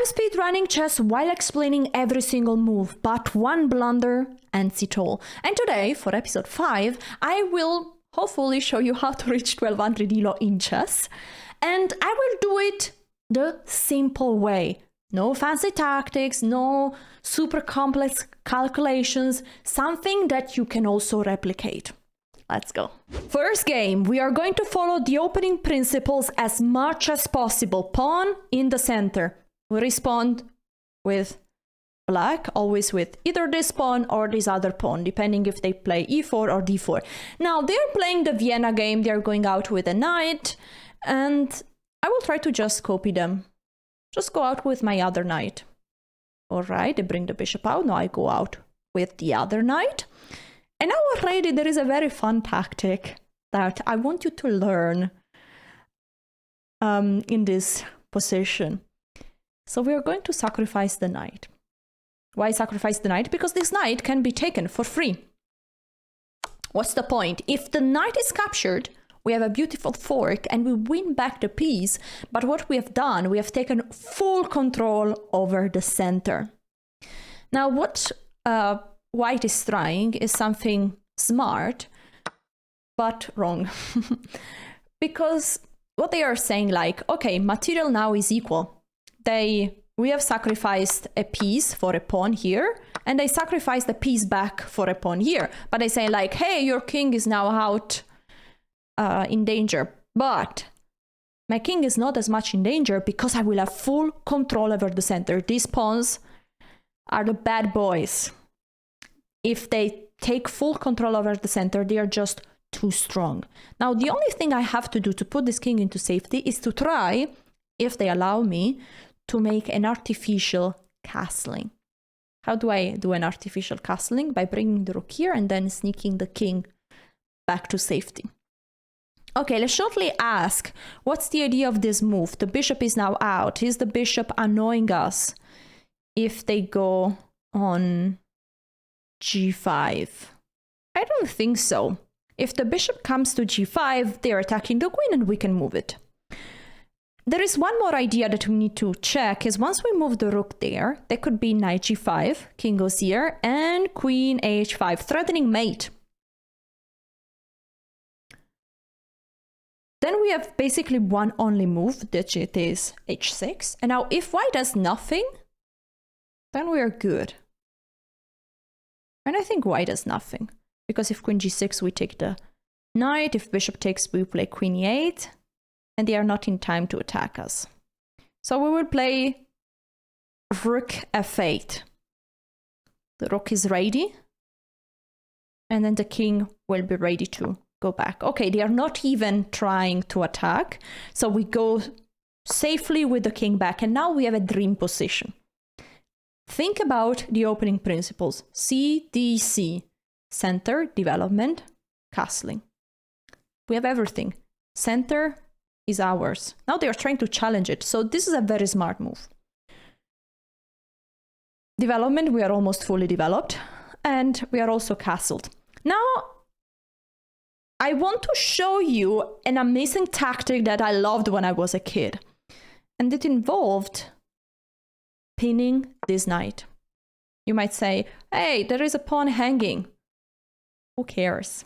I'm speedrunning chess while explaining every single move, but one blunder ends it all. And today, for episode 5, I will hopefully show you how to reach 1200 ELO in chess. And I will do it the simple way. No fancy tactics, no super complex calculations, something that you can also replicate. Let's go. First game, we are going to follow the opening principles as much as possible. Pawn in the center. We respond with black, always with either this pawn or this other pawn, depending if they play e4 or d4. Now, they're playing the Vienna game, they're going out with a knight, and I will try to just copy them. Just go out with my other knight. All right, they bring the bishop out, now I go out with the other knight. And now already there is a very fun tactic that I want you to learn in this position. So we are going to sacrifice the knight. Why sacrifice the knight? Because this knight can be taken for free. What's the point? If the knight is captured, we have a beautiful fork and we win back the piece. But what we have done, we have taken full control over the center. Now what White is trying is something smart, but wrong. Because what they are saying, like, okay, material now is equal. We have sacrificed a piece for a pawn here, and they sacrificed a piece back for a pawn here. But they say like, hey, your king is now out in danger. But my king is not as much in danger because I will have full control over the center. These pawns are the bad boys. If they take full control over the center, they are just too strong. Now, the only thing I have to do to put this king into safety is to try, if they allow me, to make an artificial castling. How do I do an artificial castling? By bringing the rook here and then sneaking the king back to safety. Okay, let's shortly ask, what's the idea of this move? The bishop is now out. Is the bishop annoying us if they go on g5? I don't think so. If the bishop comes to g5, they're attacking the queen and we can move it. There is one more idea that we need to check, is once we move the rook there, there could be knight g5, king goes here, and queen h5, threatening mate. Then we have basically one only move, that it is h6. And now if white does nothing, then we are good. And I think white does nothing, because if queen g6, we take the knight. If bishop takes, we play queen e8, and they are not in time to attack us. So we will play rook f8. The rook is ready, and then the king will be ready to go back. Okay, they are not even trying to attack, so we go safely with the king back, and now we have a dream position. Think about the opening principles. C, D, C. Center, development, castling. We have everything. Center is ours. Now they are trying to challenge it. So this is a very smart move. Development, we are almost fully developed. And we are also castled. Now, I want to show you an amazing tactic that I loved when I was a kid. And it involved pinning this knight. You might say, hey, there is a pawn hanging. Who cares?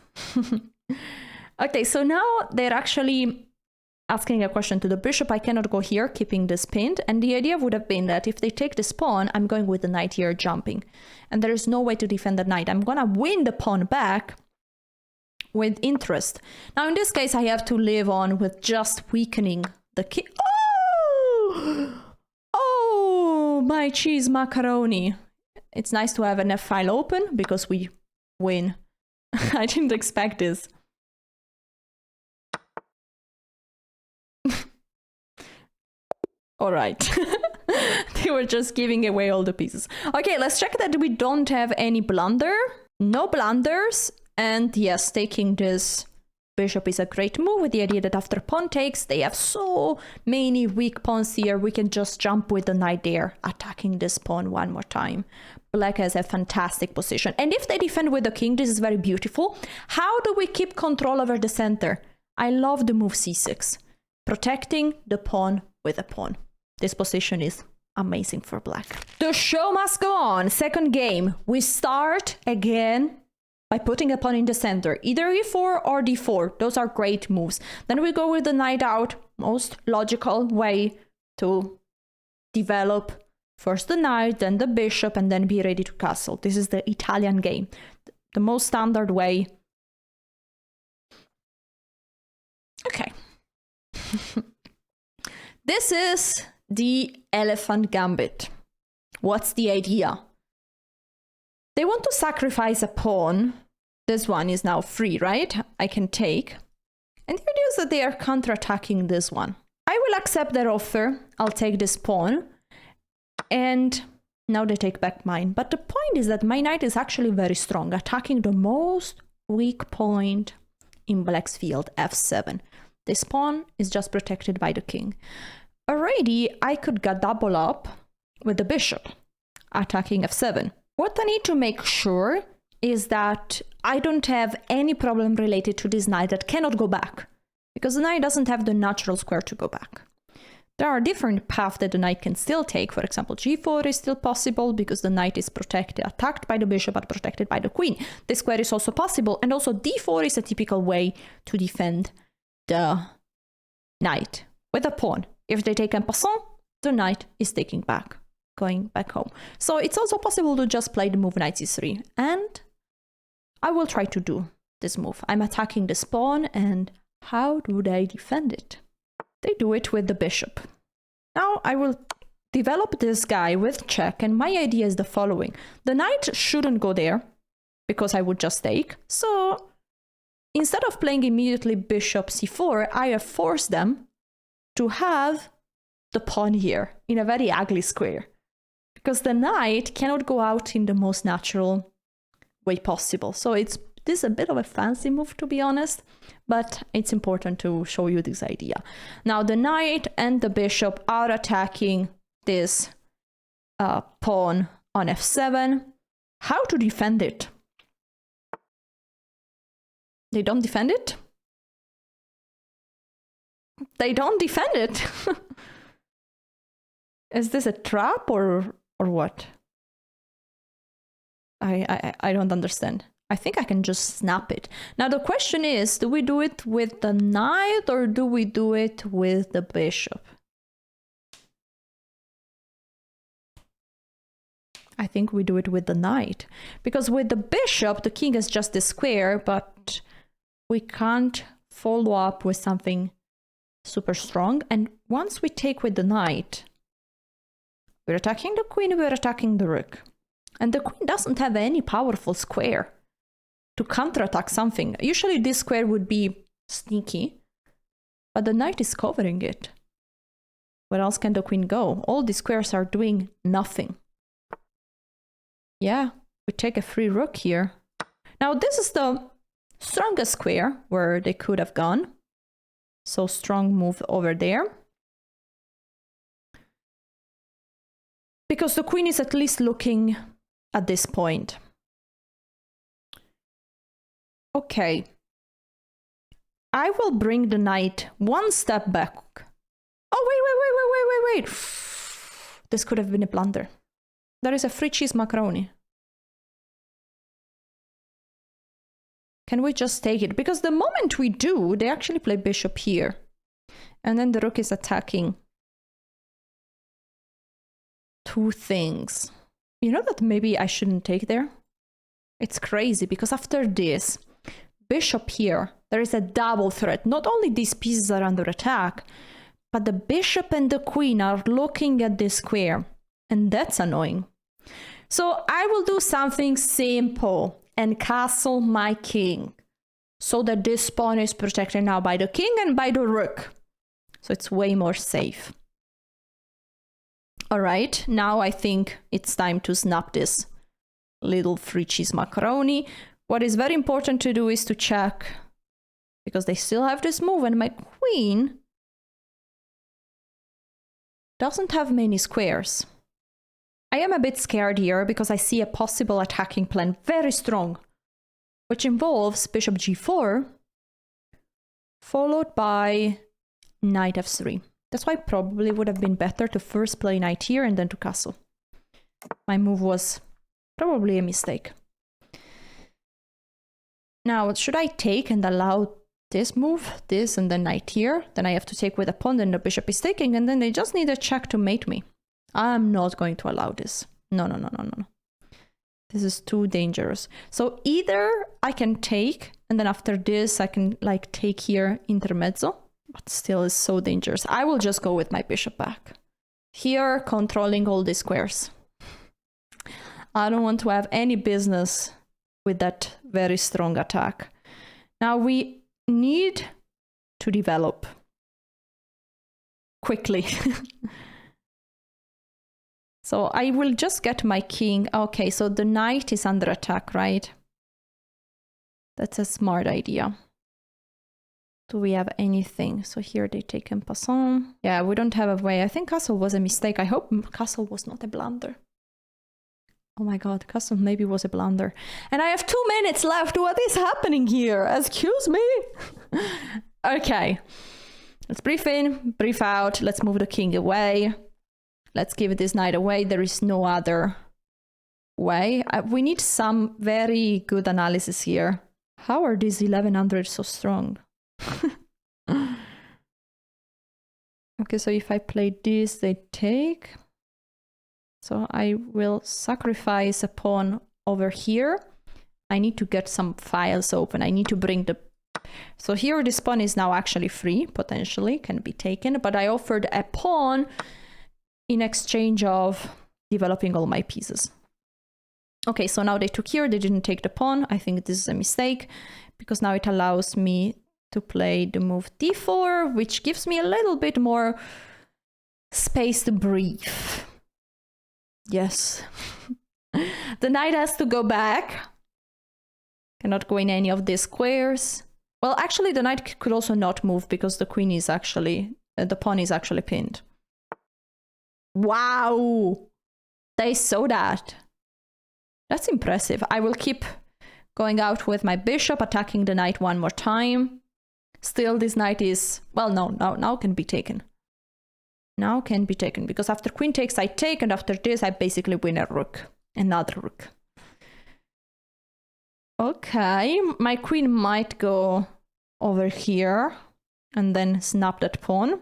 Okay, so now they're actually asking a question to the bishop. I cannot go here, keeping this pinned. And the idea would have been that if they take this pawn, I'm going with the knight here jumping. And there is no way to defend the knight. I'm going to win the pawn back with interest. Now, in this case, I have to live on with just weakening the king. Oh! Oh, my cheese macaroni. It's nice to have an F file open because we win. I didn't expect this. All right. They were just giving away all the pieces. Okay, let's check that we don't have any blunder. No blunders. And yes, taking this bishop is a great move with the idea that after pawn takes, they have so many weak pawns here. We can just jump with the knight there, attacking this pawn one more time. Black has a fantastic position. And if they defend with the king, this is very beautiful. How do we keep control over the center? I love the move c6, protecting the pawn with a pawn. This position is amazing for black. The show must go on. Second game. We start again by putting a pawn in the center, either e4 or d4. Those are great moves. Then we go with the knight out, most logical way to develop first the knight, then the bishop, and then be ready to castle. This is the Italian game, the most standard way. Okay. This is the elephant gambit. What's the idea? They want to sacrifice a pawn. This one is now free, right? I can take. And the idea is that they are counterattacking this one. I will accept their offer. I'll take this pawn. And now they take back mine. But the point is that my knight is actually very strong, attacking the most weak point in black's field, f7. This pawn is just protected by the king. Already, I could get double up with the bishop, attacking f7. What I need to make sure is that I don't have any problem related to this knight that cannot go back, because the knight doesn't have the natural square to go back. There are different paths that the knight can still take. For example, g4 is still possible because the knight is protected, attacked by the bishop, but protected by the queen. This square is also possible, and also d4 is a typical way to defend the knight with a pawn. If they take en passant, the knight is taking back, going back home. So it's also possible to just play the move knight c3, and I will try to do this move. I'm attacking this pawn, and how do they defend it? They do it with the bishop. Now I will develop this guy with check, and my idea is the following. The knight shouldn't go there, because I would just take. So instead of playing immediately bishop c4, I have forced them to have the pawn here in a very ugly square, because the knight cannot go out in the most natural way possible. So this is a bit of a fancy move, to be honest, but it's important to show you this idea. Now the knight and the bishop are attacking this pawn on f7. How to defend it? They don't defend it? They don't defend it. Is this a trap or what? I don't understand. I think I can just snap it. Now the question is, do we do it with the knight or do we do it with the bishop? I think we do it with the knight, because with the bishop the king is just a square, but we can't follow up with something super strong. And once we take with the knight, we're attacking the queen, we're attacking the rook. And the queen doesn't have any powerful square to counterattack something. Usually this square would be sneaky, but the knight is covering it. Where else can the queen go? All these squares are doing nothing. Yeah, we take a free rook here. Now this is the strongest square where they could have gone. So strong move over there. Because the queen is at least looking at this point. Okay. I will bring the knight one step back. Oh, wait. This could have been a blunder. There is a free cheese macaroni. Can we just take it? Because the moment we do, they actually play bishop here. And then the rook is attacking two things. You know that maybe I shouldn't take there? It's crazy, because after this, bishop here, there is a double threat. Not only these pieces are under attack, but the bishop and the queen are looking at this square. And that's annoying. So I will do something simple and castle my king, so that this pawn is protected now by the king and by the rook. So it's way more safe. All right, now I think it's time to snap this little free cheese macaroni. What is very important to do is to check, because they still have this move, and my queen doesn't have many squares. I am a bit scared here because I see a possible attacking plan very strong, which involves bishop g4 followed by knight f3. That's why probably would have been better to first play knight here and then to castle. My move was probably a mistake. Now, should I take and allow this move, this, and then knight here? Then I have to take with a pawn, then the bishop is taking, and then they just need a check to mate me. I'm not going to allow this. No, no, no, no, no. This is too dangerous. So either I can take, and then after this I can like take here intermezzo, but still is so dangerous. I will just go with my bishop back. Here, controlling all these squares. I don't want to have any business with that very strong attack. Now we need to develop quickly. So I will just get my king. Okay, so the knight is under attack, right? That's a smart idea. Do we have anything? So here they take en passant. Yeah, we don't have a way. I think castle was a mistake. I hope castle was not a blunder. Oh my god, castle maybe was a blunder. And I have 2 minutes left. What is happening here? Excuse me? Okay. Let's brief in, brief out. Let's move the king away. Let's give this knight away. There is no other way. We need some very good analysis here. How are these 1100 so strong? Okay, so if I play this, they take. So I will sacrifice a pawn over here. I need to get some files open. I need to bring the... So here this pawn is now actually free, potentially, can be taken. But I offered a pawn in exchange of developing all my pieces. Okay, so now they took here, they didn't take the pawn. I think this is a mistake, because now it allows me to play the move d4, which gives me a little bit more space to breathe. Yes. The knight has to go back. Cannot go in any of these squares. Well, actually, the knight could also not move because the queen is actually, the pawn is actually pinned. Wow! They saw that. That's impressive. I will keep going out with my bishop, attacking the knight one more time. Still, this knight is... Well, no, now can be taken. Now can be taken, because after queen takes, I take, and after this, I basically win a rook. Another rook. Okay, my queen might go over here and then snap that pawn.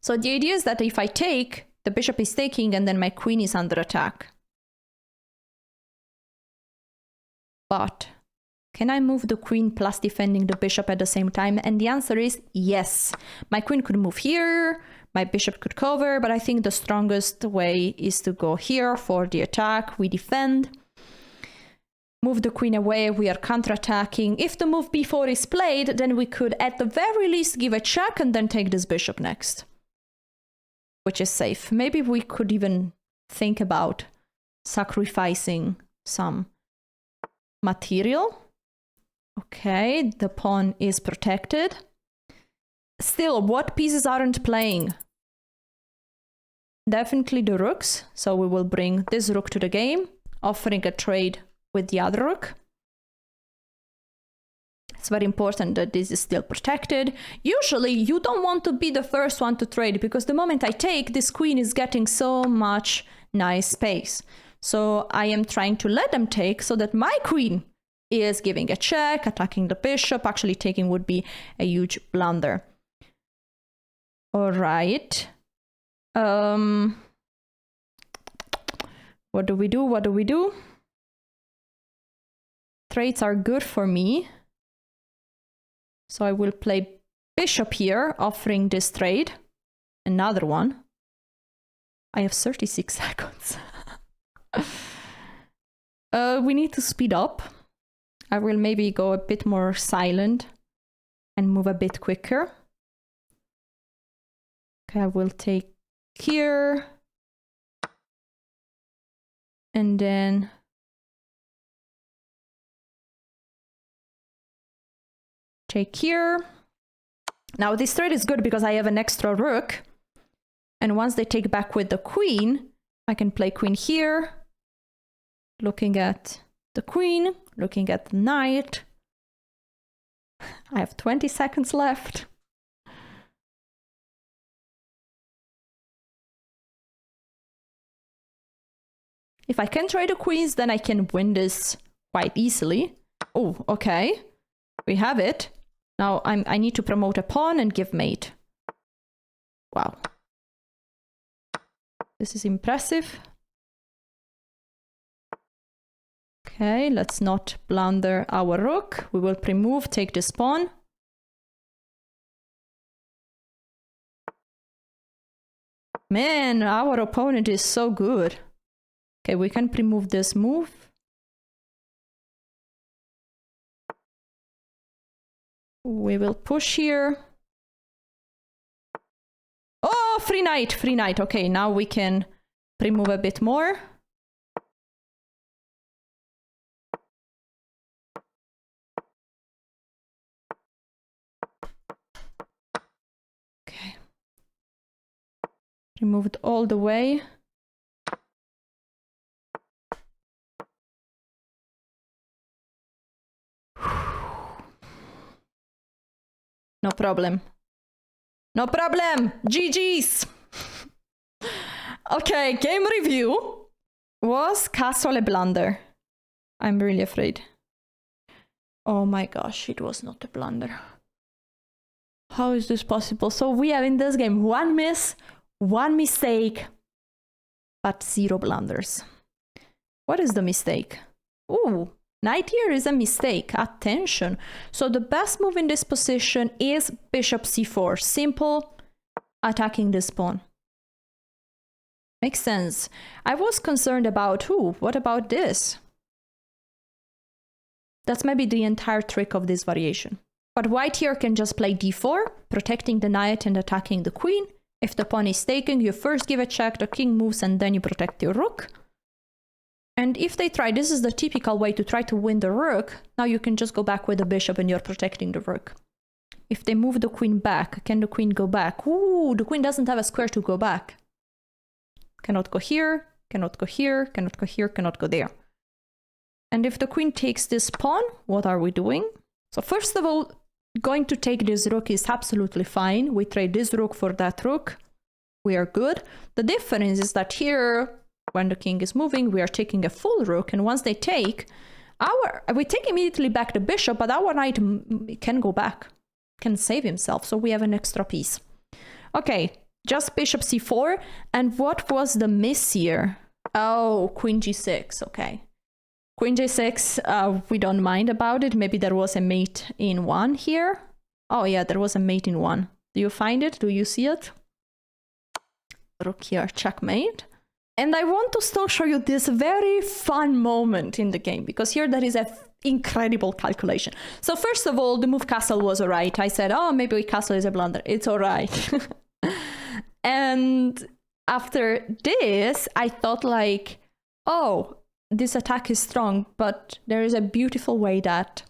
So the idea is that if I take, the bishop is taking and then my queen is under attack. But can I move the queen plus defending the bishop at the same time? And the answer is yes. My queen could move here, my bishop could cover, but I think the strongest way is to go here for the attack. We defend. Move the queen away, we are counterattacking. If the move b4 is played, then we could at the very least give a check and then take this bishop next. Which is safe. Maybe we could even think about sacrificing some material. Okay, the pawn is protected. Still, what pieces aren't playing? Definitely the rooks. So we will bring this rook to the game, offering a trade with the other rook. It's very important that this is still protected. Usually you don't want to be the first one to trade, because the moment I take, this queen is getting so much nice space. So I am trying to let them take so that my queen is giving a check, attacking the bishop. Actually taking would be a huge blunder. All right. What do we do? What do we do? Trades are good for me. So I will play bishop here, offering this trade. Another one. I have 36 seconds. We need to speed up. I will maybe go a bit more silent and move a bit quicker. Okay, I will take here. And then take here. Now this trade is good because I have an extra rook. And once they take back with the queen, I can play queen here. Looking at the queen, looking at the knight. I have 20 seconds left. If I can trade the queens, then I can win this quite easily. Oh, okay. We have it. Now I need to promote a pawn and give mate. Wow. This is impressive. Okay, let's not blunder our rook. We will pre-move, take this pawn. Man, our opponent is so good. Okay, we can pre-move this move. We will push here. Oh, free knight, free knight. Okay, now we can pre-move a bit more. Okay. Remove it all the way. No problem. No problem! GG's! Okay, game review. Was castle a blunder? I'm really afraid. Oh my gosh, it was not a blunder. How is this possible? So we have in this game 1 miss, 1 mistake, but 0 blunders. What is the mistake? Ooh, knight here is a mistake. Attention. So the best move in this position is bishop c4. Simple, attacking this pawn. Makes sense. I was concerned about, what about this? That's maybe the entire trick of this variation. But white here can just play d4, protecting the knight and attacking the queen. If the pawn is taken, you first give a check, the king moves, and then you protect your rook. And if they try, this is the typical way to try to win the rook, now you can just go back with the bishop and you're protecting the rook. If they move the queen back, can the queen go back? Ooh, the queen doesn't have a square to go back. Cannot go here, cannot go here, cannot go here, cannot go there. And if the queen takes this pawn, what are we doing? So first of all, going to take this rook is absolutely fine. We trade this rook for that rook. We are good. The difference is that here, when the king is moving, we are taking a full rook. And once they take, we take immediately back the bishop, but our knight can go back, can save himself. So we have an extra piece. Okay, just bishop c4. And what was the miss here? Oh, queen g6. Okay. Queen j6, we don't mind about it. Maybe there was a mate in 1 here. Oh yeah, there was a mate in 1. Do you find it? Do you see it? Rook here, checkmate. And I want to still show you this very fun moment in the game, because here there is an incredible calculation. So first of all, the move castle was alright. I said, oh, maybe castle is a blunder. It's alright. And after this, I thought like, oh, this attack is strong, but there is a beautiful way that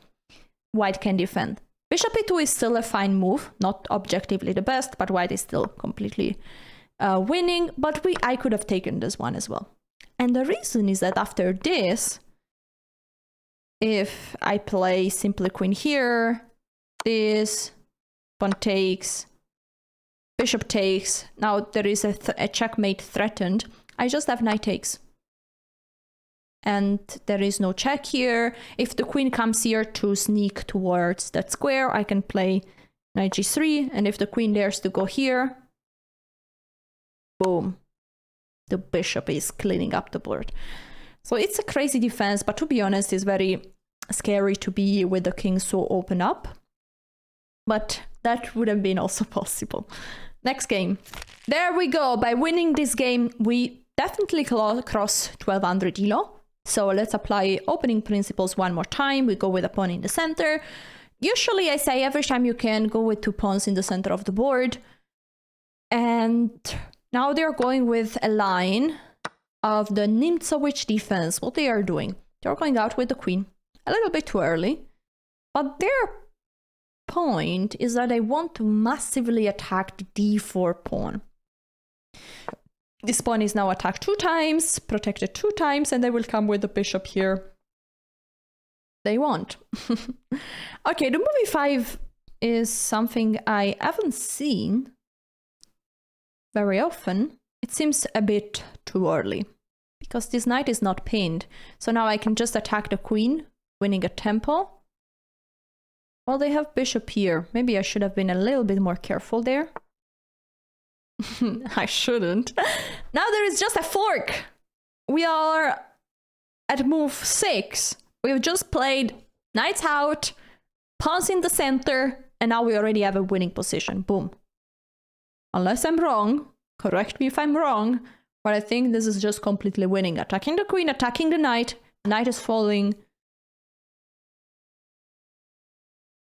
white can defend. Bishop e2 is still a fine move, not objectively the best, but white is still completely winning, but I could have taken this one as well. And the reason is that after this, if I play simply queen here, this, pawn takes, bishop takes, now there is a checkmate threatened, I just have knight takes. And there is no check here. If the queen comes here to sneak towards that square, I can play knight g3. And if the queen dares to go here, boom, the bishop is cleaning up the board. So it's a crazy defense, but to be honest, it's very scary to be with the king so open up. But that would have been also possible. Next game. There we go. By winning this game, we definitely cross 1200 ELO. So let's apply opening principles one more time. We go with a pawn in the center. Usually I say every time you can go with 2 pawns in the center of the board. And now they're going with a line of the Nimzowitsch defense. What they are doing, they're going out with the queen a little bit too early. But their point is that they want to massively attack the d4 pawn. This pawn is now attacked 2 times, protected 2 times, and they will come with the bishop here they won't. Okay, the movie 5 is something I haven't seen very often. It seems a bit too early because this knight is not pinned. So now I can just attack the queen, winning a tempo. Well, they have bishop here. Maybe I should have been a little bit more careful there. I shouldn't. Now there is just a fork. We are at move 6. We've just played knights out, pawns in the center, and now we already have a winning position. Boom. Unless I'm wrong, correct me if I'm wrong, but I think this is just completely winning. Attacking the queen, attacking the knight is falling.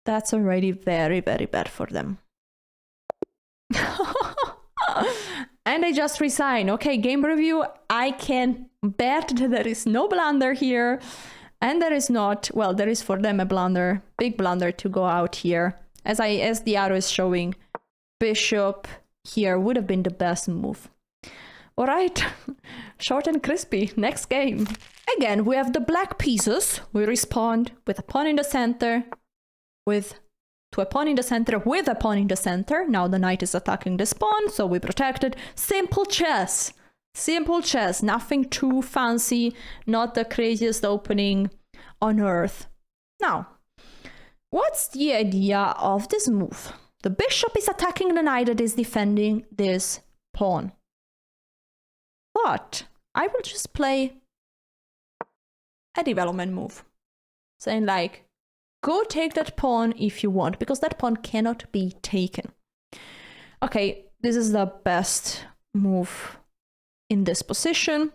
That's already very, very bad for them. And I just resign. Okay, game review. I can bet that there is no blunder here. And there is not, well, there is for them a blunder, big blunder to go out here. As the arrow is showing, bishop here would have been the best move. All right, short and crispy. Next game. Again, we have the black pieces. We respond with a pawn in the center, to a pawn in the center with a pawn in the center. Now the knight is attacking this pawn, so we protected. Simple chess. Simple chess. Nothing too fancy. Not the craziest opening on earth. Now, what's the idea of this move? The bishop is attacking the knight that is defending this pawn. But I will just play a development move. Saying like, go take that pawn if you want, because that pawn cannot be taken. Okay, this is the best move in this position.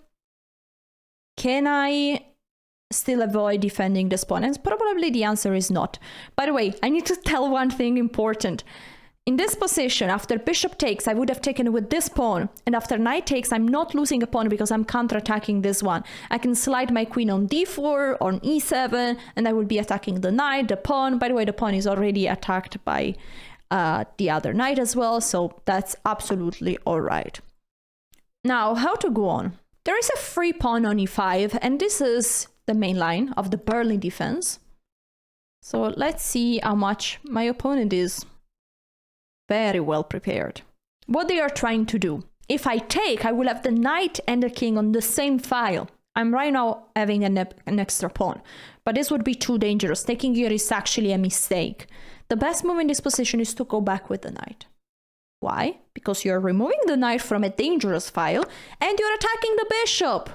Can I still avoid defending this pawn? And probably the answer is not. By the way, I need to tell one thing important. In this position, after bishop takes, I would have taken with this pawn. And after knight takes, I'm not losing a pawn because I'm counterattacking this one. I can slide my queen on d4, on e7, and I will be attacking the knight, the pawn. By the way, the pawn is already attacked by the other knight as well, so that's absolutely all right. Now, how to go on? There is a free pawn on e5, and this is the main line of the Berlin defense. So let's see how much my opponent is. Very well prepared. What they are trying to do. If I take, I will have the knight and the king on the same file. I'm right now having an extra pawn, but this would be too dangerous. Taking here is actually a mistake. The best move in this position is to go back with the knight. Why? Because you're removing the knight from a dangerous file and you're attacking the bishop.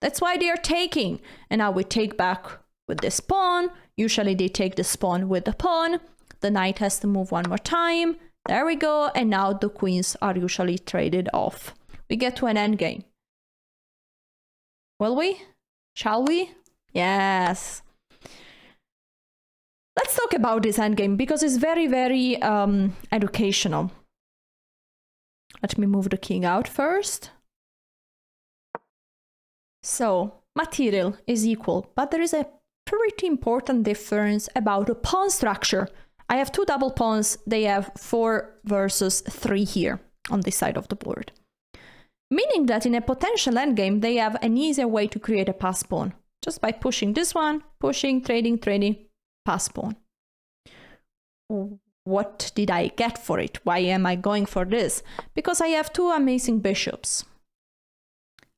That's why they are taking. And now we take back with this pawn. Usually they take this pawn with the pawn. The knight has to move one more time. There we go, and now the queens are usually traded off. We get to an endgame. Will we? Shall we? Yes. Let's talk about this endgame because it's very, very educational. Let me move the king out first. So, material is equal, but there is a pretty important difference about the pawn structure. I have two double pawns, they have 4 versus 3 here on this side of the board. Meaning that in a potential endgame, they have an easier way to create a pass pawn. Just by pushing this one, pushing, trading, pass pawn. What did I get for it? Why am I going for this? Because I have 2 amazing bishops.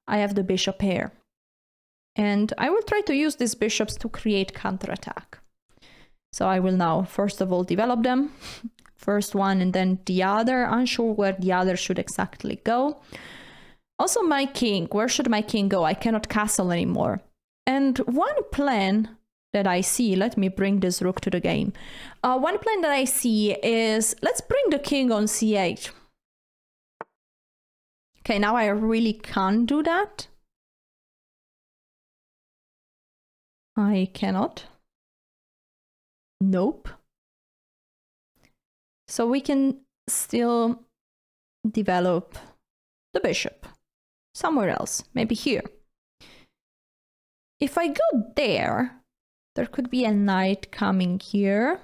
I have the bishop pair. And I will try to use these bishops to create counterattack. So I will now, first of all, develop them. First one and then the other. Unsure where the other should exactly go. Also my king. Where should my king go? I cannot castle anymore. And one plan that I see, let me bring this rook to the game. One plan that I see is, let's bring the king on c8. Okay, now I really can't do that. I cannot. Nope. So we can still develop the bishop somewhere else, maybe here. If I go there, there could be a knight coming here.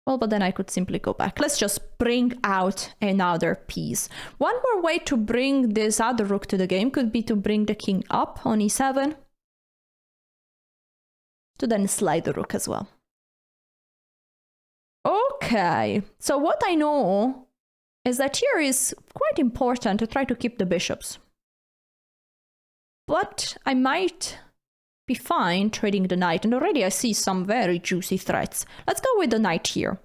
Well, but then I could simply go back. Let's just bring out another piece. One more way to bring this other rook to the game could be to bring the king up on e7. to then slide the rook as well. Okay, so what I know is that here is quite important to try to keep the bishops. But I might be fine trading the knight, and already I see some very juicy threats. Let's go with the knight here.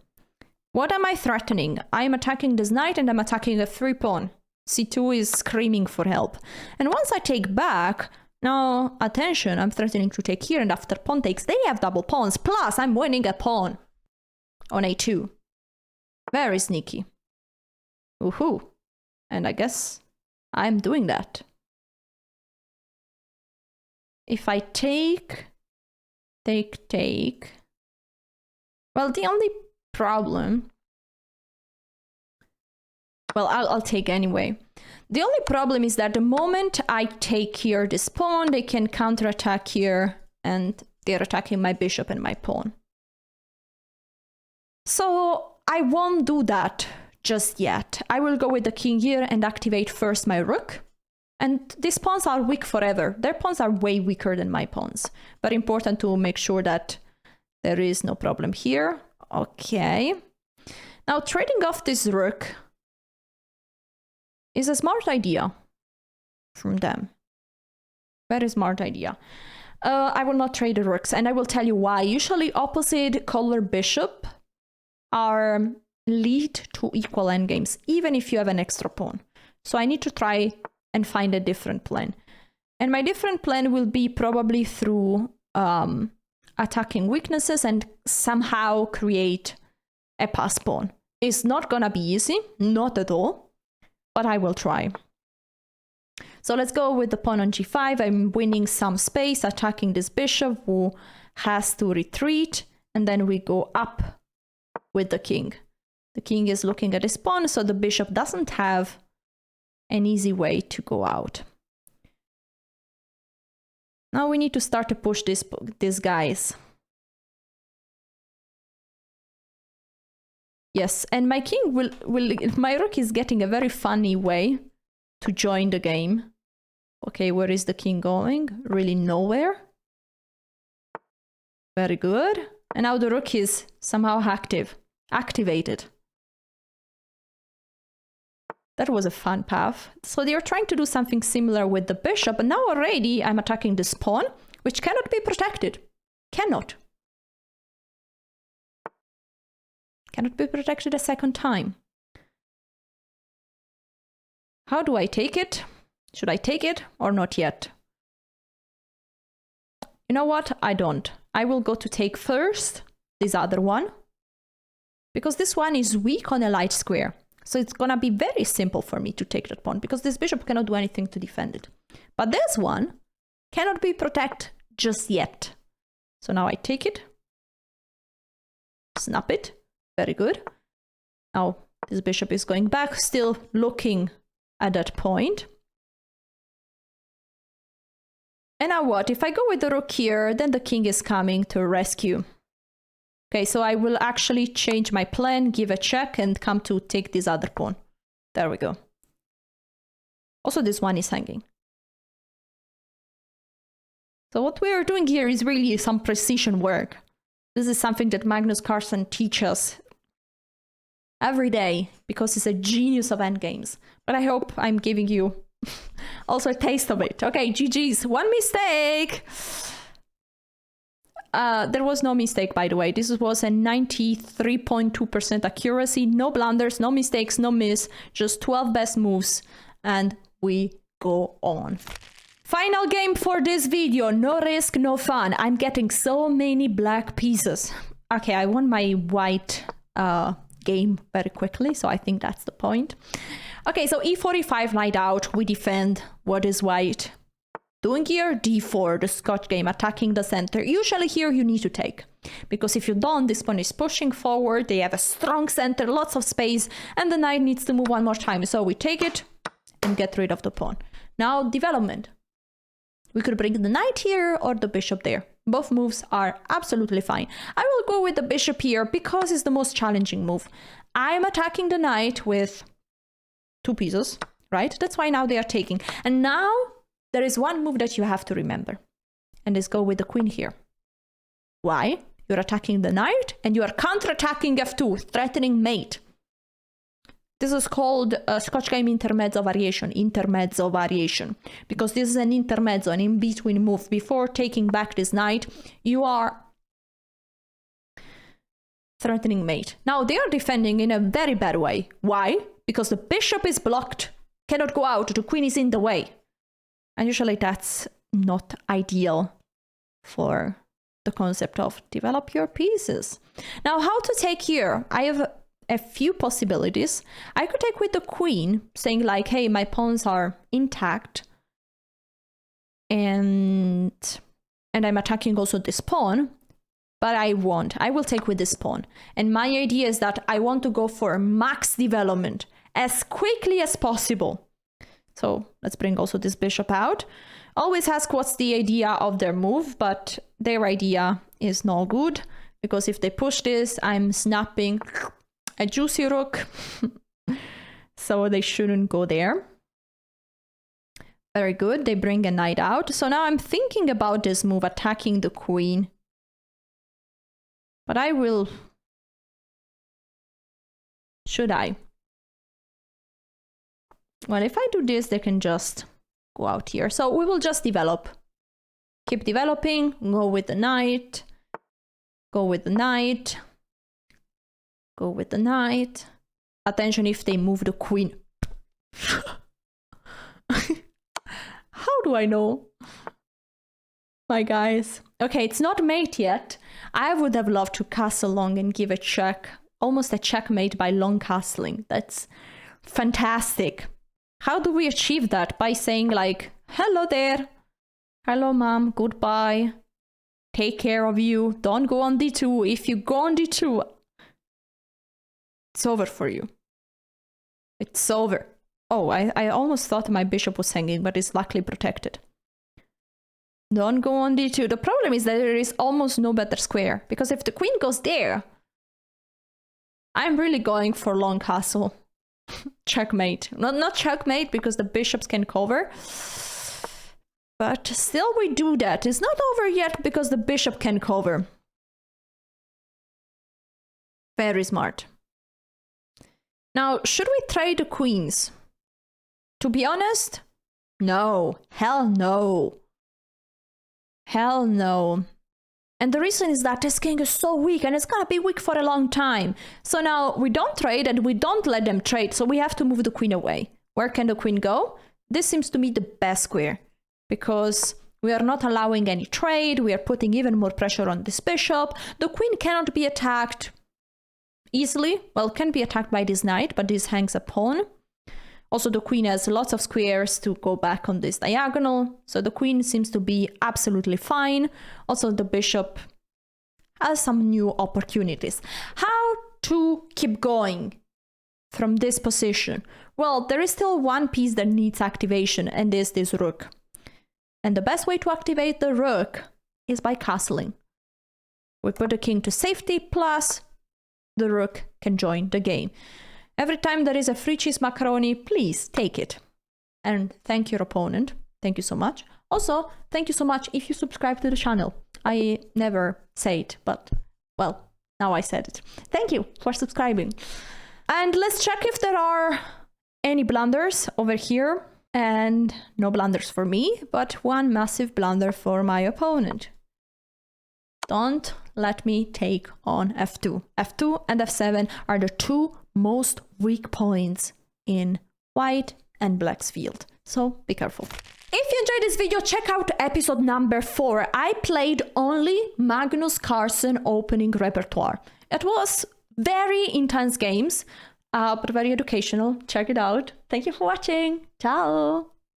What am I threatening? I'm attacking this knight and I'm attacking a 3-pawn. C2 is screaming for help. And once I take back, now attention, I'm threatening to take here, and after pawn takes, they have double pawns, plus I'm winning a pawn on A2. Very sneaky. Woohoo. And I guess I'm doing that. If I take, well, the only problem, well, I'll take anyway. The only problem is that the moment I take here this pawn, they can counterattack here, and they're attacking my bishop and my pawn. So I won't do that just yet. I will go with the king here and activate first my rook. And these pawns are weak forever. Their pawns are way weaker than my pawns. But important to make sure that there is no problem here. Okay. Now trading off this rook is a smart idea from them. Very smart idea. I will not trade the rooks, and I will tell you why. Usually opposite color bishop are lead to equal endgames, even if you have an extra pawn. So I need to try and find a different plan. And my different plan will be probably through attacking weaknesses and somehow create a pass pawn. It's not gonna be easy, not at all, but I will try. So let's go with the pawn on g5. I'm winning some space, attacking this bishop who has to retreat, and then we go up with the king. The king is looking at his pawn, so the bishop doesn't have an easy way to go out. Now we need to start to push these guys. Yes, and my king my rook is getting a very funny way to join the game. Okay, where is the king going? Really nowhere. Very good. And now the rook is somehow activated. That was a fun path. So they're trying to do something similar with the bishop, and now already I'm attacking this pawn, which cannot be protected. Cannot be protected a second time. How do I take it? Should I take it or not yet? You know what? I don't. I will go to take first this other one, because this one is weak on a light square. So it's gonna be very simple for me to take that pawn, because this bishop cannot do anything to defend it. But this one cannot be protected just yet. So now I take it, snap it, very good. Now this bishop is going back, still looking at that point. And now what? If I go with the rook here, then the king is coming to rescue. Okay, so I will actually change my plan, give a check, and come to take this other pawn. There we go. Also, this one is hanging. So what we are doing here is really some precision work. This is something that Magnus Carlsen teaches every day, because he's a genius of endgames. But I hope I'm giving you also a taste of it. Okay, GG's. One mistake! There was no mistake, by the way. This was a 93.2% accuracy. No blunders, no mistakes, no miss. Just 12 best moves. And we go on. Final game for this video. No risk, no fun. I'm getting so many black pieces. Okay, I won my white game very quickly, so I think that's the point. Okay, so e45 knight out. We defend. What is white doing here? D4, the Scotch game, attacking the center. Usually here you need to take, because if you don't, this pawn is pushing forward. They have a strong center, lots of space, and the knight needs to move one more time. So we take it and get rid of the pawn. Now development. We could bring the knight here or the bishop there. Both moves are absolutely fine. I will go with the bishop here because it's the most challenging move. I'm attacking the knight with 2 pieces, right? That's why now they are taking. And now there is one move that you have to remember, and let's go with the queen here. Why? You're attacking the knight and you are counter-attacking f2, threatening mate. This is called Scotch game intermezzo variation, because this is an intermezzo, an in-between move. Before taking back this knight, you are threatening mate. Now, they are defending in a very bad way. Why? Because the bishop is blocked, cannot go out, the queen is in the way. And usually that's not ideal for the concept of develop your pieces. Now, how to take here? I have a few possibilities. I could take with the queen, saying like, hey, my pawns are intact, and I'm attacking also this pawn, but I won't. I will take with this pawn. And my idea is that I want to go for max development as quickly as possible. So let's bring also this bishop out. Always ask what's the idea of their move, but their idea is not good, because if they push this, I'm snapping a juicy rook. So they shouldn't go there. Very good, they bring a knight out. So now I'm thinking about this move, attacking the queen. But I will... Should I? Well, if I do this, they can just go out here. So we will just develop. Keep developing, go with the knight, go with the knight, go with the knight. Attention if they move the queen. How do I know? My guys. Okay, it's not mate yet. I would have loved to castle long and give a check. Almost a checkmate by long castling. That's fantastic. How do we achieve that? By saying like, hello there. Hello, mom. Goodbye. Take care of you. Don't go on d2. If you go on d2, it's over for you. It's over. Oh, I almost thought my bishop was hanging, but it's luckily protected. Don't go on d2. The problem is that there is almost no better square, because if the queen goes there, I'm really going for long castle. Checkmate. Not checkmate, because the bishops can cover. But still we do that. It's not over yet because the bishop can cover. Very smart. Now, should we trade the queens? To be honest, no. Hell no. Hell no. And the reason is that this king is so weak, and it's gonna be weak for a long time. So now we don't trade and we don't let them trade, so we have to move the queen away. Where can the queen go? This seems to me the best square, because we are not allowing any trade, we are putting even more pressure on this bishop. The queen cannot be attacked easily. Well, can be attacked by this knight, but this hangs a pawn. Also, the queen has lots of squares to go back on this diagonal, so the queen seems to be absolutely fine. Also, the bishop has some new opportunities. How to keep going from this position? Well, there is still one piece that needs activation, and is this rook. And the best way to activate the rook is by castling. We put the king to safety, plus the rook can join the game. Every time there is a free cheese macaroni, please take it. And thank your opponent. Thank you so much. Also, thank you so much if you subscribe to the channel. I never say it, but, well, now I said it. Thank you for subscribing. And let's check if there are any blunders over here. And no blunders for me, but one massive blunder for my opponent. Don't let me take on f2. f2 and f7 are the two most weak points in white and black's field. So be careful. If you enjoyed this video, check out episode number 4. I played only Magnus Carlsen opening repertoire. It was very intense games, but very educational. Check it out. Thank you for watching. Ciao.